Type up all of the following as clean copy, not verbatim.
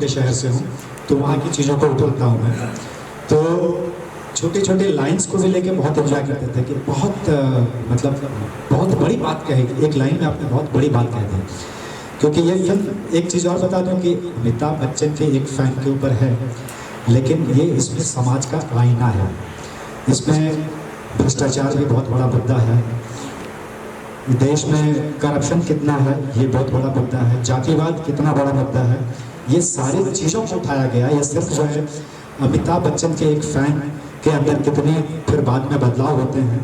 शहर से हूँ तो वहाँ की चीज़ों को उठाता हूँ मैं। तो छोटे छोटे लाइंस को भी लेके बहुत एंजॉय करते थे कि बहुत मतलब बहुत बड़ी बात कहेगी, एक लाइन में आपने बहुत बड़ी बात कह दी। क्योंकि ये फिल्म, एक चीज़ और बता दूँ कि अमिताभ बच्चन के एक फ़ैन के ऊपर है, लेकिन ये इसमें समाज का आईना है। इसमें भ्रष्टाचार भी बहुत बड़ा मुद्दा है, देश में करप्शन कितना है ये बहुत बड़ा मुद्दा है, जातिवाद कितना बड़ा मुद्दा है, ये सारी चीज़ों को उठाया गया। ये सिर्फ जो है अमिताभ बच्चन के एक फ़ैन के अंदर कितने फिर बाद में बदलाव होते हैं।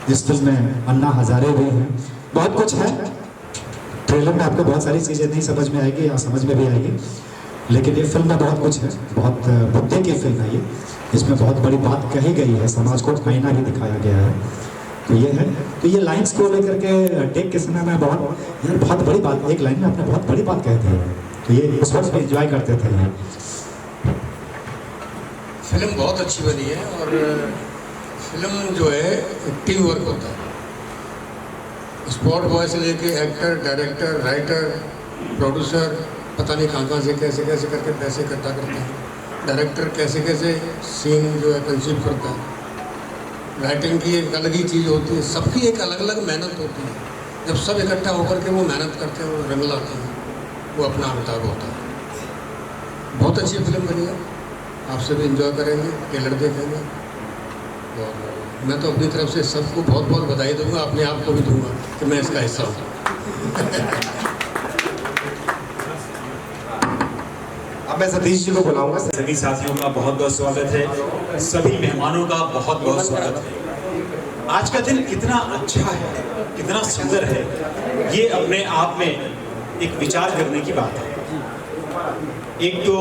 इस फिल्म में अन्ना हज़ारे भी हैं, बहुत कुछ है। ट्रेलर में आपको बहुत सारी चीज़ें नहीं समझ में आएगी या समझ में भी आएगी, लेकिन ये फिल्म में बहुत कुछ है, बहुत मुद्दे की फिल्म है ये। इसमें बहुत बड़ी बात कही गई है, समाज को आईना भी दिखाया गया है। तो ये है, तो ये लाइन्स को लेकर के टेक के समय में बहुत यार बहुत बड़ी बात, एक लाइन में आपने बहुत बड़ी बात कह दी है, तो ये उस वक्त भी इंजॉय करते थे। फिल्म बहुत अच्छी बनी है और फिल्म जो है टीम वर्क होता है। स्पॉट बॉय से लेके एक्टर, डायरेक्टर, राइटर, प्रोड्यूसर, पता नहीं कहाँ से कैसे कैसे करके पैसे इकट्ठा करते हैं। डायरेक्टर कैसे कैसे सीन जो है कंसीव करता है। राइटिंग की एक अलग ही चीज़ होती है, सबकी एक अलग अलग मेहनत होती है। जब सब इकट्ठा होकर के वो मेहनत करते हैं, वो रंग लाते हैं, वो अपना अमिताभ होता है। बहुत अच्छी फिल्म बनी है, आप सभी एंजॉय करेंगे, ट्रेलर देखेंगे। और मैं तो अपनी तरफ से सबको बहुत बहुत बधाई दूंगा, अपने आप को भी दूंगा कि मैं इसका हिस्सा हूँ। अब मैं सतीश जी को बुलाऊंगा। सभी साथियों का बहुत बहुत स्वागत है, सभी मेहमानों का बहुत बहुत स्वागत है। आज का दिन कितना अच्छा है, कितना सुंदर है, ये अपने आप में एक विचार करने की बात है। एक तो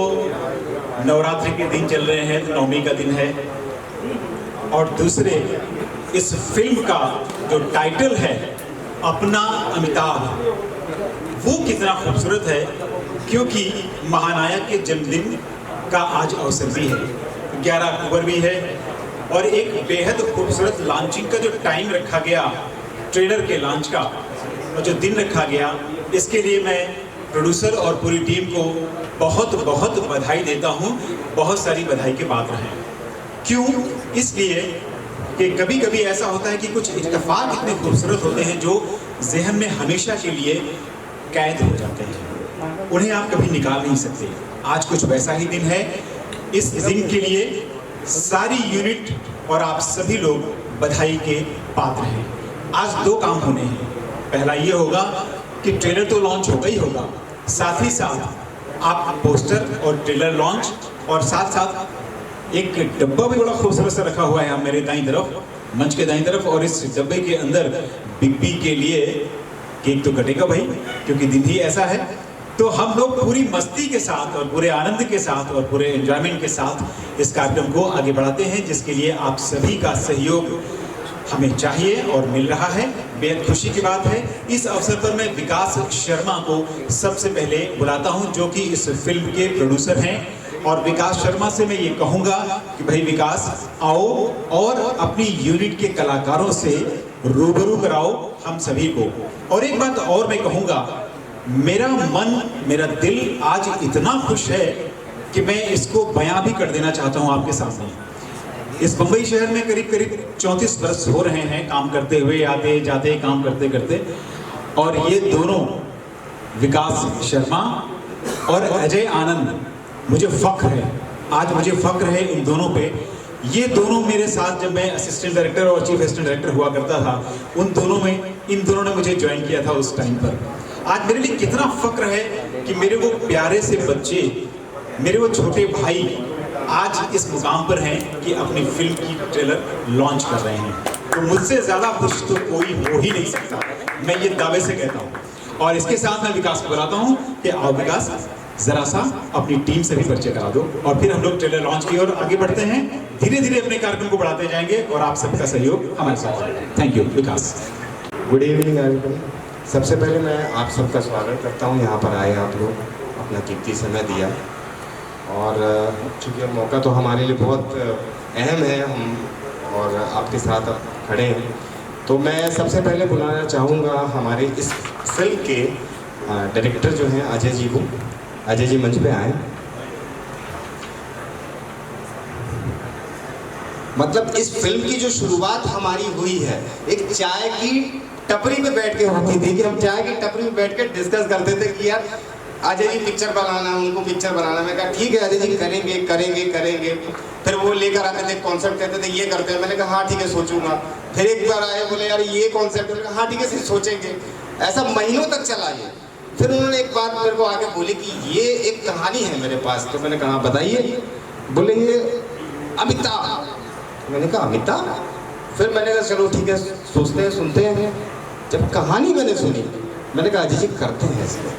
नवरात्रि के दिन चल रहे हैं, तो नवमी का दिन है, और दूसरे इस फिल्म का जो टाइटल है अपना अमिताभ, वो कितना खूबसूरत है, क्योंकि महानायक के जन्मदिन का आज अवसर भी है, 11 अक्टूबर भी है, और एक बेहद खूबसूरत लॉन्चिंग का जो टाइम रखा गया, ट्रेलर के लॉन्च का और जो दिन रखा गया, इसके लिए मैं प्रोड्यूसर और पूरी टीम को बहुत बहुत बधाई देता हूँ। बहुत सारी बधाई के पात्र हैं। क्यों? इसलिए कि कभी कभी ऐसा होता है कि कुछ इत्तेफाक इतने खूबसूरत होते हैं जो ज़हन में हमेशा के लिए कैद हो जाते हैं, उन्हें आप कभी निकाल नहीं सकते। आज कुछ वैसा ही दिन है। इस दिन के लिए सारी यूनिट और आप सभी लोग बधाई के पात्र हैं। आज दो काम होने हैं। पहला ये होगा कि ट्रेलर तो लॉन्च होगा ही होगा, साथ ही साथ आप पोस्टर और ट्रेलर लॉन्च, और साथ साथ एक डब्बा भी बड़ा खूबसूरत सा रखा हुआ है यहाँ मेरे दाईं तरफ, मंच के दाईं तरफ, और इस डब्बे के अंदर बिग बी के लिए केक तो कटेगा भाई, क्योंकि दिन ही ऐसा है। तो हम लोग पूरी मस्ती के साथ और पूरे आनंद के साथ और पूरे एंजॉयमेंट के साथ इस कार्यक्रम को आगे बढ़ाते हैं, जिसके लिए आप सभी का सहयोग हमें चाहिए और मिल रहा है। बेहद खुशी की बात है। इस अवसर पर मैं विकास शर्मा को सबसे पहले बुलाता हूं, जो कि इस फिल्म के प्रोड्यूसर हैं। और विकास शर्मा से मैं ये कहूँगा कि भाई विकास, आओ और अपनी यूनिट के कलाकारों से रूबरू कराओ हम सभी को। और एक बात और मैं कहूँगा, मेरा मन, मेरा दिल आज इतना खुश है कि मैं इसको बयां भी कर देना चाहता हूँ आपके सामने। इस बम्बई शहर में करीब करीब 34 वर्ष हो रहे हैं काम करते हुए, आते जाते काम करते करते, और ये दोनों विकास शर्मा और अजय आनंद, मुझे फख्र है, आज मुझे फख्र है इन दोनों पे। ये दोनों मेरे साथ जब मैं असिस्टेंट डायरेक्टर और चीफ असिस्टेंट डायरेक्टर हुआ करता था, इन दोनों ने मुझे ज्वाइन किया था उस टाइम पर। आज मेरे लिए कितना फख्र है कि मेरे वो प्यारे से बच्चे, मेरे वो छोटे भाई आज इस मुकाम पर हैं कि अपनी फिल्म की ट्रेलर लॉन्च कर रहे हैं। तो मुझसे ज़्यादा खुश तो कोई हो ही नहीं सकता, मैं ये दावे से कहता हूँ। और इसके साथ मैं विकास को बुलाता हूँ कि आओ विकास, ज़रा सा अपनी टीम से भी परिचय करा दो, और फिर हम लोग ट्रेलर लॉन्च की और आगे बढ़ते हैं। धीरे धीरे अपने कार्यक्रम को बढ़ाते जाएंगे और आप सबका सहयोग हमारे साथ है। Thank you Vikas. Good evening everybody. सबसे पहले मैं आप सबका स्वागत करता हूँ, यहाँ पर आए आप लोग, अपना कीमती समय दिया। और चूँकि मौका तो हमारे लिए बहुत अहम है, हम और आपके साथ अब खड़े हैं, तो मैं सबसे पहले बुलाना चाहूँगा हमारे इस फिल्म के डायरेक्टर जो हैं अजय जी को। अजय जी मंच पे आए। मतलब इस फिल्म की जो शुरुआत हमारी हुई है, एक चाय की टपरी पे बैठ के होती थी कि हम चाय की टपरी पे बैठ के डिस्कस करते थे कि यार अजय जी पिक्चर बनाना, उनको पिक्चर बनाना। मैं कहा ठीक है अजय जी, करेंगे करेंगे करेंगे। फिर वो लेकर आते थे कॉन्सेप्ट, कहते थे ये करते हैं। मैंने कहा हाँ ठीक है सोचूंगा। फिर एक बार आए, बोले यार ये कॉन्सेप्ट, मैंने कहा हाँ ठीक है फिर सोचेंगे। ऐसा महीनों तक चला ये। फिर उन्होंने एक बात मेरे को आके बोली कि ये एक कहानी है मेरे पास। तो मैंने कहा बताइए। बोले ये अमिताभ। मैंने कहा अमिताभ? फिर मैंने कहा चलो ठीक है सोचते हैं, सुनते हैं। जब कहानी मैंने सुनी, मैंने कहा अजय जी करते हैं इसको।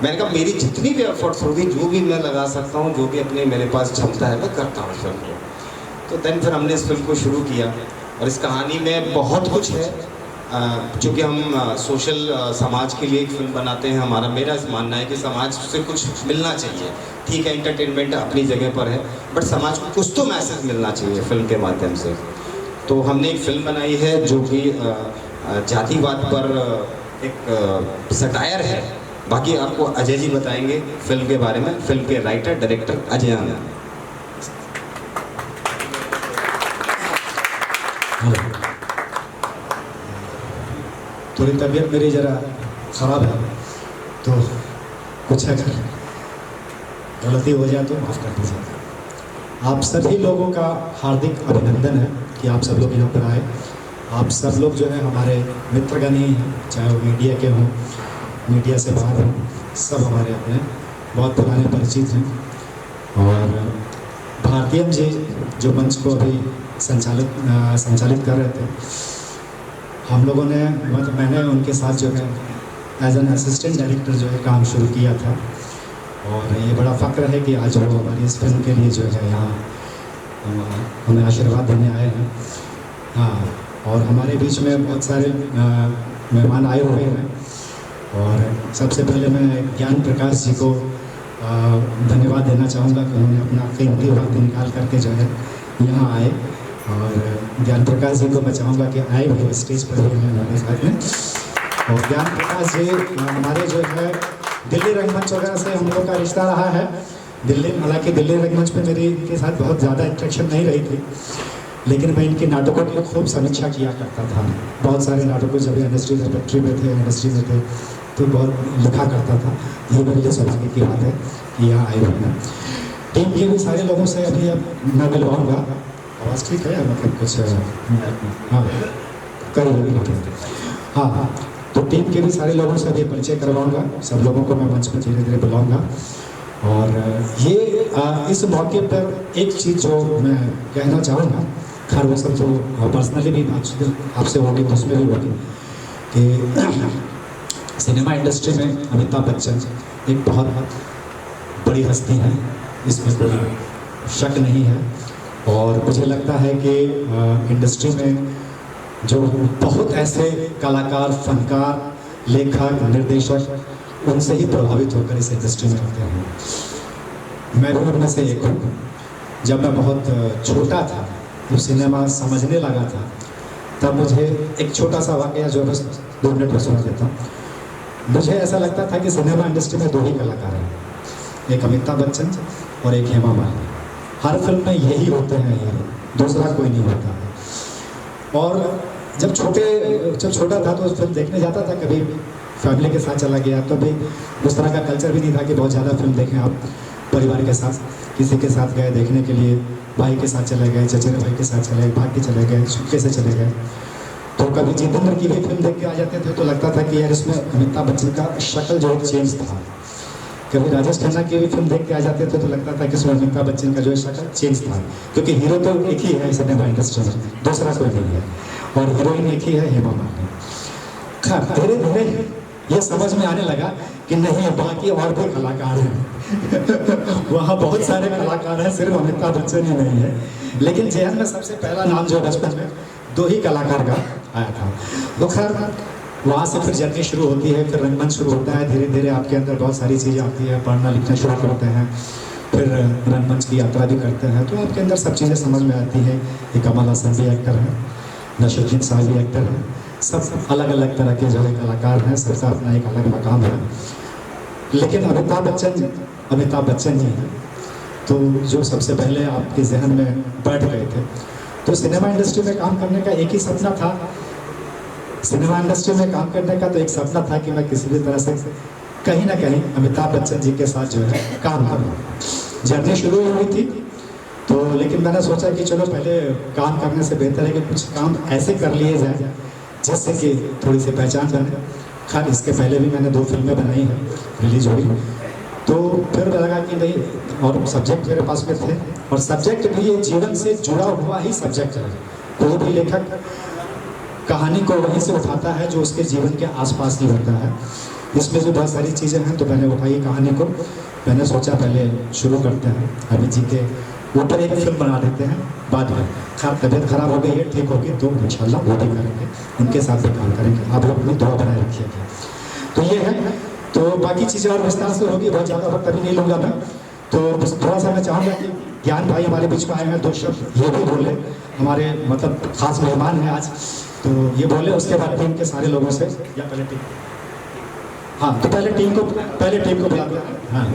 मैंने कहा मेरी जितनी भी एफर्ट्स होगी, जो भी मैं लगा सकता हूँ, जो भी अपने मेरे पास क्षमता है, मैं करता हूँ फिल्म को। तो देन फिर हमने इस फिल्म को शुरू किया। और इस कहानी में बहुत कुछ है, चूँकि हम सोशल समाज के लिए एक फिल्म बनाते हैं। हमारा मेरा मानना है कि समाज से कुछ मिलना चाहिए। ठीक है इंटरटेनमेंट अपनी जगह पर है, बट समाज को कुछ तो मैसेज मिलना चाहिए फिल्म के माध्यम से। तो हमने एक फिल्म बनाई है जो कि जातिवाद पर एक सटायर है। बाकी आपको अजय जी बताएंगे फिल्म के बारे में। फिल्म के राइटर डायरेक्टर अजय आनंद। थोड़ी तबीयत मेरी ज़रा ख़राब है, तो कुछ अगर गलती हो जाए तो माफ़ कर दीजिए। आप सभी लोगों का हार्दिक अभिनंदन है कि आप सब लोग यहाँ पर आए। आप सब लोग जो है हमारे मित्रगण ही हैं, चाहे वो मीडिया के हों, मीडिया से बाहर हों, सब हमारे अपने बहुत पुराने परिचित हैं। और भारतीयम जी जो मंच को अभी संचालित कर रहे थे, हम लोगों ने मतलब मैंने उनके साथ जो है एज एन असिस्टेंट डायरेक्टर जो है काम शुरू किया था। और ये बड़ा फ़ख्र है कि आज वो हमारी इस फिल्म के लिए जो है यहाँ हमें आशीर्वाद देने आए हैं। हाँ, और हमारे बीच में बहुत सारे मेहमान आए हुए हैं। और सबसे पहले मैं ज्ञान प्रकाश जी को धन्यवाद देना चाहूँगा कि उन्होंने अपना कीमती वक्त निकाल करके जो है यहाँ आए। और ज्ञान प्रकाश जी को मैं चाहूँगा कि आए भी स्टेज पर भी हैं हमारे साथ में। और ज्ञान प्रकाश जी हमारे जो है दिल्ली रंगमंच वगैरह से हम लोग का रिश्ता रहा है। हालांकि दिल्ली रंगमंच पे मेरी इनके साथ बहुत ज़्यादा इंटरेक्शन नहीं रही थी, लेकिन मैं इनके नाटकों की खूब समीक्षा किया करता था। बहुत सारे नाटकों जब इंडस्ट्री में फैक्ट्री में थे, इंडस्ट्री में थे, तो बहुत लिखा करता था। ये मेरे लिए सौभाग्य की बात है कि यहाँ आए हुए हैं। टीम के भी सारे लोगों से अभी अब मैं मिलवाऊँगा। आवाज़ ठीक है मतलब कुछ हाँ करेंगे। हाँ, तो टीम के भी सारे लोगों से अभी परिचय करवाऊँगा। सब लोगों को मैं मंच पर धीरे धीरे बुलाऊँगा। और ये इस मौके पर एक चीज़ जो मैं कहना चाहूँगा, खैर वो सब जो पर्सनली भी आपसे होगी उसमें भी होगी कि सिनेमा इंडस्ट्री में अमिताभ बच्चन एक बहुत बड़ी हस्ती हैं, इसमें कोई शक नहीं है। और मुझे लगता है कि इंडस्ट्री में जो बहुत ऐसे कलाकार, फनकार, लेखक, निर्देशक उनसे ही प्रभावित होकर इस इंडस्ट्री में आते हैं। मैं भी उनमें से एक हूँ। जब मैं बहुत छोटा था, जब सिनेमा समझने लगा था, तब मुझे एक छोटा सा वाकया जो बस 2 मिनट में सुना देता हूँ। मुझे ऐसा लगता था कि सिनेमा इंडस्ट्री में 2 ही कलाकार हैं, एक अमिताभ बच्चन और एक हेमा मालिनी। हर फिल्म में यही होते हैं हीरो, दूसरा कोई नहीं होता है। और जब छोटा था तो फिल्म देखने जाता था, कभी फैमिली के साथ चला गया, तो भी उस तरह का कल्चर भी नहीं था कि बहुत ज़्यादा फिल्म देखें आप परिवार के साथ। किसी के साथ गए देखने के लिए, भाई के साथ चले गए, चचेरे भाई के साथ चले गए, भाग के चले गए, छुपके से चले गए। तो कभी जितेंद्र की भी फिल्म देख के आ जाते थे तो लगता था कि यार इसमें अमिताभ बच्चन का शक्ल जो चेंज था। कभी राजेश खन्ना की भी फिल्म देख के आ जाते थे तो लगता था कि इसमें अमिताभ बच्चन का जो शक्ल चेंज था, क्योंकि हीरो तो एक ही है सिनेमा इंडस्ट्री में, दूसरा कोई नहीं है, और हीरोइन एक ही है, हेमा मालिनी। खैर धीरे धीरे ये समझ में आने लगा कि नहीं, बाकी और भी कलाकार हैं वहाँ बहुत सारे कलाकार हैं, सिर्फ अमिताभ बच्चन ही नहीं है। लेकिन जहन में सबसे पहला नाम जो बचपन में 2 ही कलाकार का आया था। तो खैर वहाँ से फिर जर्नी शुरू होती है, फिर रंगमंच शुरू होता है, धीरे धीरे आपके अंदर बहुत सारी चीज़ें आती है, पढ़ना लिखना शुरू करते हैं, फिर रंगमंच की यात्रा भी करते हैं, तो आपके अंदर सब चीज़ें समझ में आती हैं। ये कमल हसन भी एक्टर हैं, नसीरुद्दीन साहब भी एक्टर हैं, सब अलग अलग तरह के जो है कलाकार हैं, सबका अपना एक अलग मकाम है। लेकिन अमिताभ बच्चन ही हैं तो जो सबसे पहले आपके जहन में बैठ गए थे। तो सिनेमा इंडस्ट्री में काम करने का एक ही सपना था, सिनेमा इंडस्ट्री में काम करने का तो एक सपना था कि मैं किसी भी तरह से कहीं ना कहीं अमिताभ बच्चन जी के साथ जो है काम करूँ। जर्नी शुरू हुई थी तो, लेकिन मैंने सोचा कि चलो पहले काम करने से बेहतर है कि कुछ काम ऐसे कर लिए जाए जिससे कि थोड़ी सी पहचान बने। खैर इसके पहले भी मैंने 2 फिल्में बनाई हैं, रिलीज हुई, तो फिर लगा कि नहीं, और सब्जेक्ट मेरे पास में थे, और सब्जेक्ट भी ये जीवन से जुड़ा हुआ ही सब्जेक्ट है। कोई भी लेखक कहानी को वहीं से उठाता है जो उसके जीवन के आसपास ही होता है। इसमें जो बहुत सारी चीज़ें हैं, तो मैंने उठाई कहानी को। मैंने सोचा पहले शुरू करते हैं, अभी जी के ऊपर एक फिल्म बना देते हैं, बाद में खैर तबीयत खराब हो गई है, ठीक होगी तो इंशाल्लाह वो भी करेंगे, उनके साथ भी काम करेंगे। आप लोग अपनी दुआ बनाए रखिएगा। तो ये है, तो बाकी चीज़ें और विस्तार से होगी, बहुत ज़्यादा वक्त अभी नहीं लूँगा मैं। तो बस थोड़ा सा मैं चाहूँगा कि ज्ञान भाई हमारे बीच में आए हैं, 2 शब्द ये भी बोले, हमारे मतलब खास मेहमान हैं आज, तो ये बोले, उसके बाद टीम के सारे लोगों से, या पहले टीम, हाँ तो पहले टीम को बुला दो। हाँ,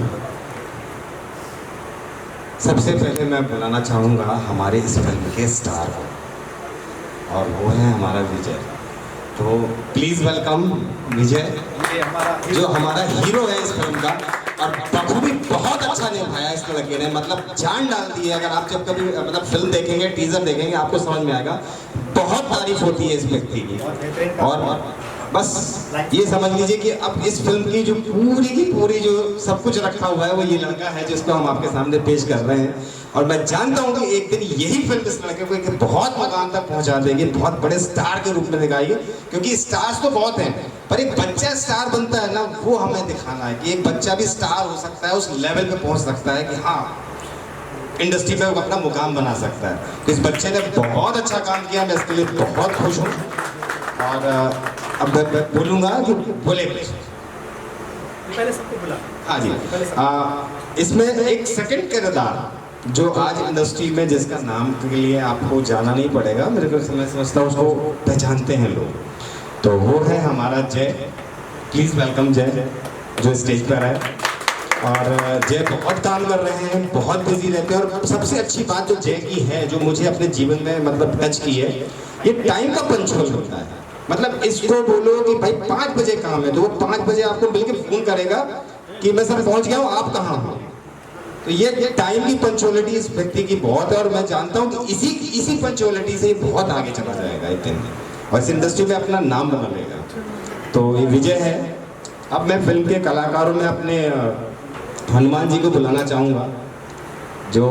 सबसे पहले मैं बुलाना चाहूँगा हमारे इस फिल्म के स्टार को, और वो है हमारा विजय। तो प्लीज़ वेलकम विजय, जो हमारा हीरो है इस फिल्म का, और बखूबी बहुत अच्छा निभाया इस लड़के ने, मतलब जान डाल दी है। अगर आप जब कभी मतलब फिल्म देखेंगे, टीजर देखेंगे, आपको समझ में आएगा, बहुत तारीफ होती है इस व्यक्ति की। और बस ये समझ लीजिए कि अब इस फिल्म की जो पूरी जो सब कुछ रखा हुआ है वो ये लड़का है, जिसको हम आपके सामने पेश कर रहे हैं। और मैं जानता हूँ कि एक दिन यही फिल्म इस लड़के को एक बहुत मुकाम तक पहुँचा देगी, बहुत बड़े स्टार के रूप में दिखाएगी। क्योंकि स्टार्स तो बहुत हैं, पर एक बच्चा स्टार बनता है ना, वो हमें दिखाना है कि एक बच्चा भी स्टार हो सकता है, उस लेवल पे पहुँच सकता है कि हाँ इंडस्ट्री में वो अपना मुकाम बना सकता है। तो इस बच्चे ने बहुत अच्छा काम किया, मैं इसके लिए बहुत खुश हूँ। और अब मैं बोलूँगा कि बोले पहले सबको बुला। हाँ जी, इसमें एक सेकंड किरदार जो आज इंडस्ट्री में जिसका नाम के लिए आपको जाना नहीं पड़ेगा, मेरे को मैं समझता हूँ उसको पहचानते हैं लोग, तो वो है हमारा जय। प्लीज़ वेलकम जय, जो स्टेज पर है। और जय बहुत काम कर रहे हैं, बहुत बिजी रहते हैं, और सबसे अच्छी बात जो जय की है, जो मुझे अपने जीवन में मतलब टच की है, ये टाइम का पंचुअल होता है। मतलब इसको बोलो कि भाई 5 बजे काम है, तो वो 5 बजे आपको मिलकर फोन करेगा कि मैं सर पहुंच गया हूँ, आप कहाँ हो। तो ये टाइम की पंचुअलिटी इस व्यक्ति की बहुत है, और मैं जानता हूँ कि इसी पंचुअलिटी से ये बहुत आगे चला जाएगा एक दिन, और इस इंडस्ट्री में अपना नाम बना लेगा। तो ये विजय है। अब मैं फिल्म के कलाकारों में अपने हनुमान जी को बुलाना चाहूँगा, जो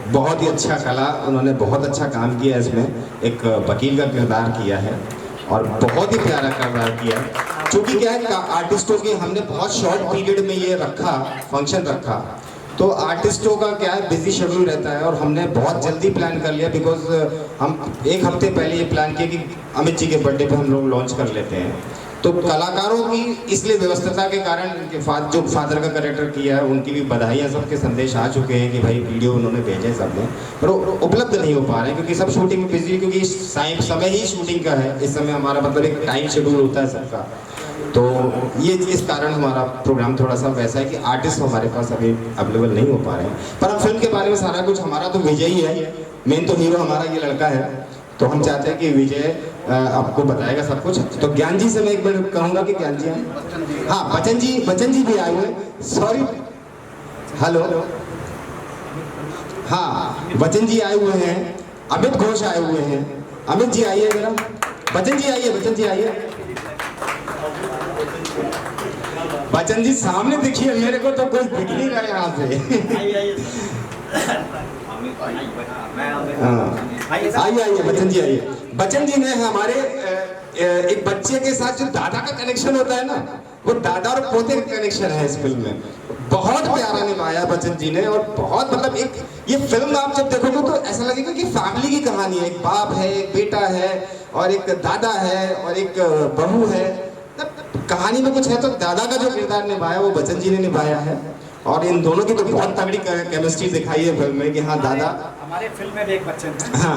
बहुत ही अच्छा कला, उन्होंने बहुत अच्छा काम किया इसमें, एक वकील का किरदार किया है और बहुत ही प्यारा किरदार किया है। चूंकि क्या है आर्टिस्टों की हमने बहुत शॉर्ट पीरियड में ये रखा फंक्शन रखा, तो आर्टिस्टों का क्या है बिजी शेड्यूल रहता है और हमने बहुत जल्दी प्लान कर लिया बिकॉज हम एक हफ्ते पहले ये प्लान किया कि अमित जी के बर्थडे पे हम लोग लॉन्च कर लेते हैं। तो कलाकारों की इसलिए व्यवस्था के कारण जो फादर का कैरेक्टर किया है उनकी भी बधाइयाँ, सबके संदेश आ चुके हैं कि भाई वीडियो उन्होंने भेजे सबने, पर उपलब्ध नहीं हो पा रहे हैं क्योंकि सब शूटिंग में बिजी, क्योंकि समय ही शूटिंग का है इस समय, हमारा मतलब एक टाइम शेड्यूल होता है सबका। तो ये इस कारण हमारा प्रोग्राम थोड़ा सा वैसा है कि आर्टिस्ट हमारे पास अभी अवेलेबल नहीं हो पा रहे हैं। पर अब फिल्म के बारे में सारा कुछ हमारा तो विजय ही है, मेन तो हीरो हमारा ये लड़का है, तो हम चाहते हैं कि विजय आपको बताएगा सब कुछ। तो ज्ञान जी से मैं एक बार कहूँगा कि ज्ञान जी हैं, हाँ बच्चन जी भी आए हुए, सॉरी हेलो, हाँ बच्चन जी आए हुए हैं, अमित घोष आए हुए हैं, अमित जी आइए जरा, बच्चन जी आइए, बच्चन जी आइए, बच्चन जी सामने दिखिए, मेरे को तो कुछ दिख नहीं रहा है यहाँ से। आइए बच्चन जी आइए। बच्चन जी ने हमारे एक बच्चे के साथ जो दादा का कनेक्शन होता है ना, वो दादा और पोते का कनेक्शन है इस फिल्म में, बहुत प्यारा निभाया बच्चन जी ने। और बहुत मतलब एक ये फिल्म आप जब देखोगे तो ऐसा लगेगा कि फैमिली की कहानी है, एक बाप है, एक बेटा है और एक दादा है और एक बहू है। कहानी में कुछ है तो दादा का जो किरदार निभाया वो बच्चन जी ने निभाया है, और इन दोनों की तो बहुत तगड़ी केमिस्ट्री दिखाई है फिल्म में कि हाँ दादा, हमारे फिल्म में भी एक बच्चन है। हाँ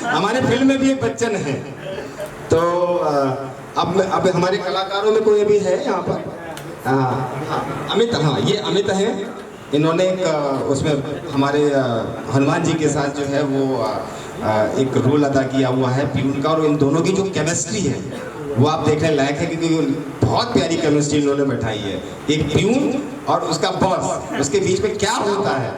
हमारे फिल्म में भी एक बच्चन है। तो अब हमारे कलाकारों में कोई भी है यहाँ पर? अमित, हाँ ये अमित है, इन्होंने एक उसमें हमारे हनुमान जी के साथ जो है वो एक रोल अदा किया हुआ है प्यून का, और इन दोनों की जो केमिस्ट्री है वो आप देखने लायक है क्योंकि बहुत प्यारी केमिस्ट्री इन्होंने बैठाई है। एक प्यून और उसका बॉस, उसके बीच में क्या होता है,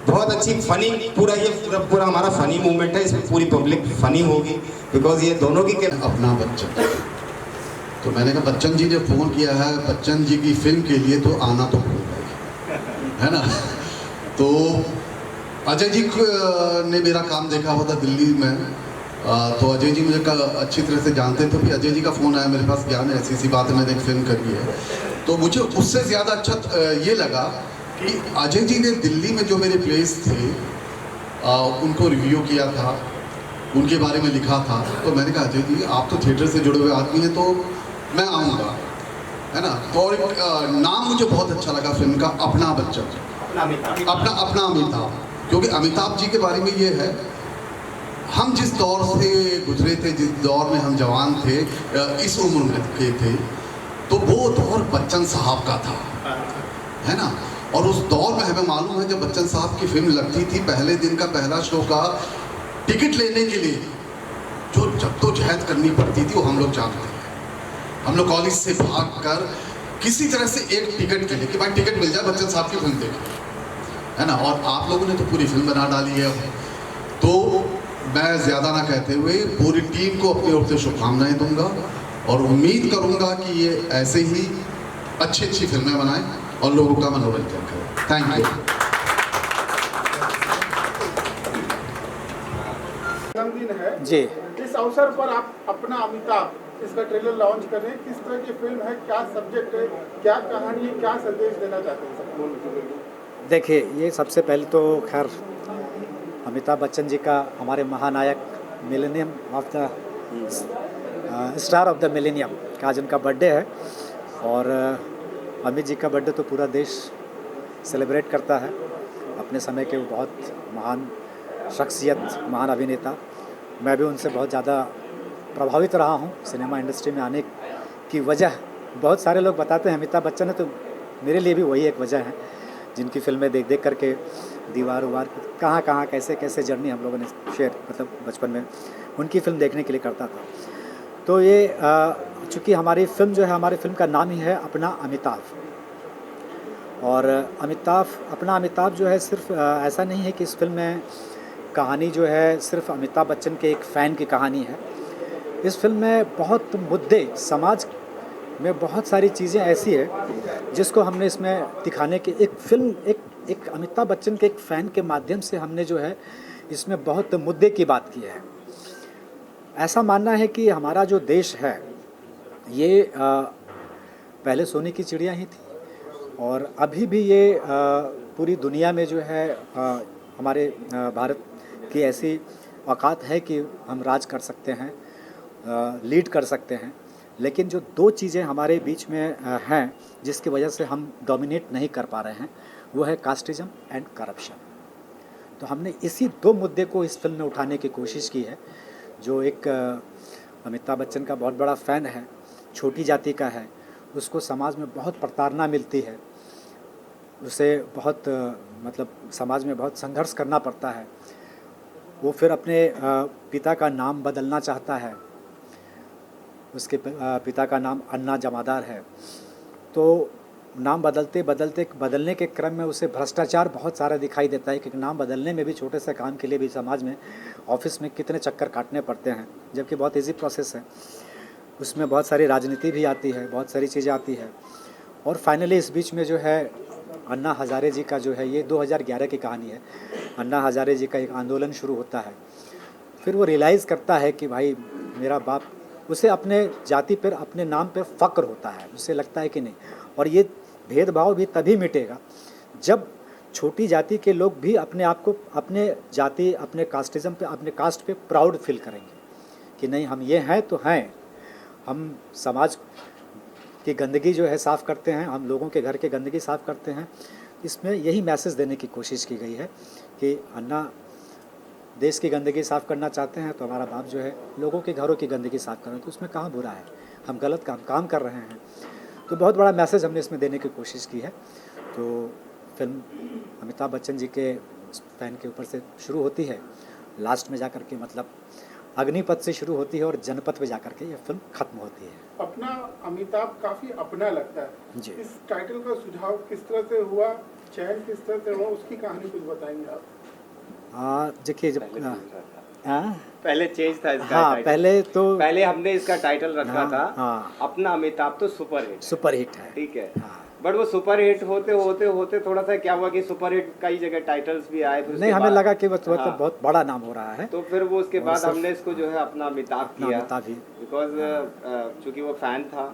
बहुत अच्छी फनी, पूरा हमारा फनी मूवमेंट है, इसमें पूरी पब्लिक फनी होगी बिकॉज ये दोनों की अपना बच्चन। तो मैंने कहा बच्चन जी ने फ़ोन किया है बच्चन जी की फिल्म के लिए, तो आना तो है ना। तो अजय जी ने मेरा काम देखा हुआ था दिल्ली में, तो अजय जी मुझे अच्छी तरह से जानते थे। अजय जी का फ़ोन आया मेरे पास, ज्ञान ऐसी सी बात है, मैंने एक फिल्म करी है। तो मुझे उससे ज़्यादा अच्छा ये लगा कि अजय जी ने दिल्ली में जो मेरे प्लेस थे उनको रिव्यू किया था, उनके बारे में लिखा था। तो मैंने कहा अजय जी आप तो थिएटर से जुड़े हुए आदमी हैं, तो मैं आऊँगा, है ना। तो और एक नाम मुझे बहुत अच्छा लगा फिल्म का, अपना बच्चन, अपना अमिताभ, क्योंकि अमिताभ जी के बारे में ये है, हम जिस दौर से गुजरे थे, जिस दौर में हम जवान थे, इस उम्र में के थे, तो वो दौर बच्चन साहब का था, है ना। और उस दौर में हमें मालूम है जब बच्चन साहब की फिल्म लगती थी, पहले दिन का पहला शो का टिकट लेने के लिए जो जद्दोजहद करनी पड़ती थी वो हम लोग जानते हैं। हम लोग कॉलेज से भाग कर किसी तरह से एक टिकट के लिए कि भाई टिकट मिल जाए बच्चन साहब की फिल्म देखें, है ना। और आप लोगों ने तो पूरी फिल्म बना डाली है। तो मैं ज़्यादा ना कहते हुए पूरी टीम को अपनी ओर से शुभकामनाएं दूंगा और उम्मीद करूंगा कि ये ऐसे ही अच्छी फिल्में बनाएं और लोगों का मनोरंजन करें। Thank you. जन्मदिन है जी, इस अवसर पर आप अपना अमिताभ इसका ट्रेलर लॉन्च कर रहे हैं, किस तरह की फिल्म है, क्या सब्जेक्ट है, क्या कहानी है, क्या संदेश देना चाहते हैं सब? देखिए ये सबसे पहले तो खैर अमिताभ बच्चन जी का, हमारे महानायक, millennium of the star of the millennium का आज उनका बर्थडे है। और अमित जी का बर्थडे तो पूरा देश सेलिब्रेट करता है। अपने समय के वो बहुत महान शख्सियत, महान अभिनेता। मैं भी उनसे बहुत ज़्यादा प्रभावित रहा हूँ। सिनेमा इंडस्ट्री में आने की वजह बहुत सारे लोग बताते हैं अमिताभ बच्चन है, तो मेरे लिए भी वही एक वजह है, जिनकी फिल्में देख देख करके दीवार उवार कहाँ कैसे कैसे जर्नी हम लोगों ने शेयर, मतलब बचपन में उनकी फ़िल्म देखने के लिए करता था। तो ये चूँकि हमारी फ़िल्म जो है, हमारी फ़िल्म का नाम ही है अपना अमिताभ। और अपना अमिताभ जो है सिर्फ ऐसा नहीं है कि इस फिल्म में कहानी जो है सिर्फ अमिताभ बच्चन के एक फ़ैन की कहानी है। इस फिल्म में बहुत मुद्दे, समाज में बहुत सारी चीज़ें ऐसी है जिसको हमने इसमें दिखाने की एक अमिताभ बच्चन के एक फ़ैन के माध्यम से हमने जो है इसमें बहुत मुद्दे की बात की है। ऐसा मानना है कि हमारा जो देश है ये पहले सोने की चिड़िया ही थी और अभी भी ये पूरी दुनिया में जो है हमारे भारत की ऐसी औकात है कि हम राज कर सकते हैं, लीड कर सकते हैं। लेकिन जो दो चीज़ें हमारे बीच में हैं जिसकी वजह से हम डोमिनेट नहीं कर पा रहे हैं, वो है कास्टिज्म एंड करप्शन। तो हमने इसी दो मुद्दे को इस फिल्म में उठाने की कोशिश की है। जो एक अमिताभ बच्चन का बहुत बड़ा फ़ैन है, छोटी जाति का है, उसको समाज में बहुत प्रताड़ना मिलती है, उसे बहुत मतलब समाज में बहुत संघर्ष करना पड़ता है। वो फिर अपने पिता का नाम बदलना चाहता है, उसके पिता का नाम अन्ना जमादार है। तो नाम बदलने के क्रम में उसे भ्रष्टाचार बहुत सारा दिखाई देता है, क्योंकि नाम बदलने में भी छोटे से काम के लिए भी समाज में ऑफिस में कितने चक्कर काटने पड़ते हैं, जबकि बहुत इजी प्रोसेस है। उसमें बहुत सारी राजनीति भी आती है, बहुत सारी चीज़ें आती है। और फाइनली इस बीच में जो है अन्ना हज़ारे जी का जो है, ये 2011 की कहानी है। अन्ना हज़ारे जी का एक आंदोलन शुरू होता है, फिर वो रियलाइज़ करता है कि भाई मेरा बाप, उसे अपने जाति पर, अपने नाम पर फ़क्र होता है, उसे लगता है कि नहीं। और ये भेदभाव भी तभी मिटेगा जब छोटी जाति के लोग भी अपने आप को, अपने जाति, अपने कास्टिज़म पे, अपने कास्ट पे प्राउड फील करेंगे कि नहीं, हम ये हैं तो हैं, हम समाज की गंदगी जो है साफ़ करते हैं, हम लोगों के घर के गंदगी साफ़ करते हैं। इसमें यही मैसेज देने की कोशिश की गई है कि अन्ना देश की गंदगी साफ़ करना चाहते हैं तो हमारा बाप जो है लोगों के घरों की गंदगी साफ़ कर रहे हैं, तो उसमें कहाँ बुरा है, हम गलत काम कर रहे हैं। तो बहुत बड़ा मैसेज हमने इसमें देने की कोशिश की है। तो फिल्म अमिताभ बच्चन जी के फ़ैन के ऊपर से शुरू होती है, लास्ट में जा कर के मतलब अग्निपथ से शुरू होती है और जनपथ पे जा कर के ये फिल्म ख़त्म होती है। अपना अमिताभ काफ़ी अपना लगता है जी। इस टाइटल का सुझाव किस तरह से हुआ, चयन किस तरह से हुआ, उसकी कहानी कुछ बताएंगे आप? देखिए जब पहले चेंज था इसका हाँ, टाइटल। पहले हमने इसका टाइटल रखा था अपना अमिताभ तो सुपर हिट है, ठीक है। हाँ। बट वो सुपर हिट होते थोड़ा सा क्या हुआ कि सुपर हिट कई जगह टाइटल्स भी आए, फिर नहीं, हमें लगा कि वो तो बहुत बड़ा नाम हो रहा है, तो फिर वो उसके बाद हमने इसको जो है अपना अमिताभ किया, बिकॉज चूंकि वो फैन था,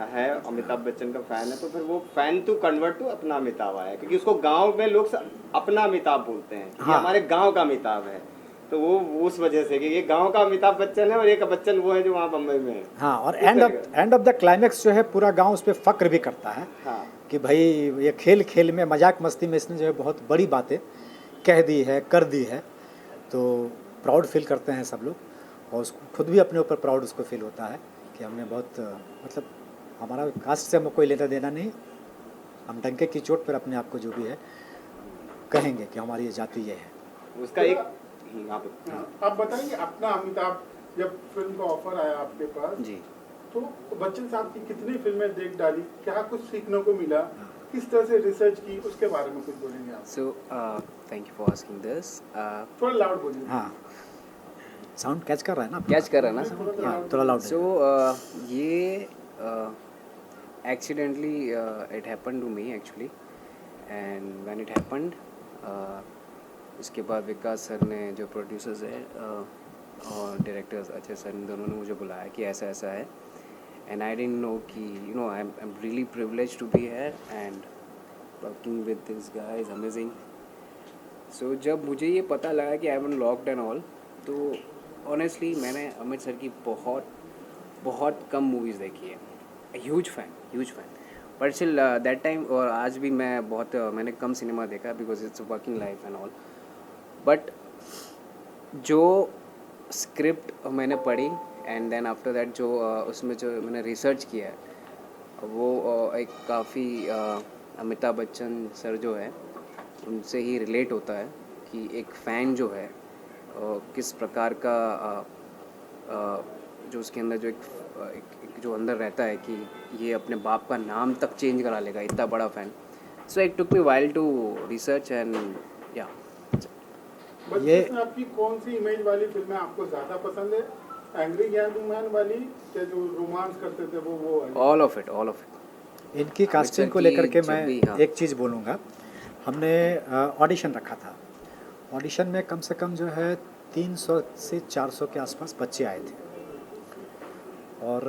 है अमिताभ बच्चन का फैन है, तो फिर वो फैन टू कन्वर्ट टू अपना अमिताभ आया, क्योंकि उसको गांव में लोग अपना अमिताभ बोलते हैं, ये हमारे गांव का अमिताभ है। तो वो उस वजह से कि ये गांव का अमिताभ बच्चन है और एक बच्चन वो है जो वहाँ बम्बई में है। हाँ, और एंड ऑफ द क्लाइमेक्स जो है पूरा गांव उस पर फक्र भी करता है। हाँ। कि भाई ये खेल में, मजाक मस्ती में इसने जो है बहुत बड़ी बातें कह दी है, कर दी है। तो प्राउड फील करते हैं सब लोग, और उसको खुद भी अपने ऊपर प्राउड उसको फील होता है कि हमने बहुत मतलब हमारा कास्ट से हमें कोई लेना देना नहीं, हम डंके की चोट पर अपने आप को जो भी है कहेंगे कि हमारी ये जाति ये है। उसका एक आप बताएंगे अपना अमिताभ, जब फिल्म का ऑफर आया आपके पास जी, तो बच्चन साहब की कितनी फिल्में देख डाली, क्या कुछ सीखने को मिला, किस तरह से रिसर्च की, उसके बारे में कुछ बोलेंगे आप? So thank you for asking this. थोड़ा लाउड बोलिए। हाँ, साउंड कैच कर रहा है ना? कैच कर रहा है ना साउंड? हाँ, थोड़ा लाउड। So ये accidentally it happened to me actually, and when it happened उसके बाद विकास सर ने, जो प्रोड्यूसर्स है और डायरेक्टर्स अजय सर, दोनों ने मुझे बुलाया कि ऐसा ऐसा है, एंड आई डिडंट नो कि you know I am really privileged to be here and working with this guy is amazing. So जब मुझे ये पता लगा कि I am locked and all, तो ऑनेस्टली मैंने अमित सर की बहुत कम मूवीज़ देखी है। Huge fan but still that time, और आज भी मैंने कम सिनेमा देखा because it's working life and all. But जो स्क्रिप्ट मैंने पढ़ी एंड देन आफ्टर दैट जो उसमें जो मैंने रिसर्च किया है, वो एक काफ़ी अमिताभ बच्चन सर जो है उनसे ही रिलेट होता है कि एक फ़ैन जो है किस प्रकार का जो उसके अंदर जो एक जो अंदर रहता है कि ये अपने बाप का नाम तक चेंज करा लेगा, इतना बड़ा fan. So it took me while to research and yeah ये आपकी कौन सी इमेज वाली फिल्में आपको ज़्यादा पसंद है? एंग्री यंग मैन वाली, या जो रोमांस करते थे वो वाली? All of it. इनकी कास्टिंग को लेकर के मैं एक चीज़ बोलूँगा। हमने ऑडिशन रखा था, ऑडिशन में कम से कम जो है 300 से 400 के आसपास बच्चे आए थे, और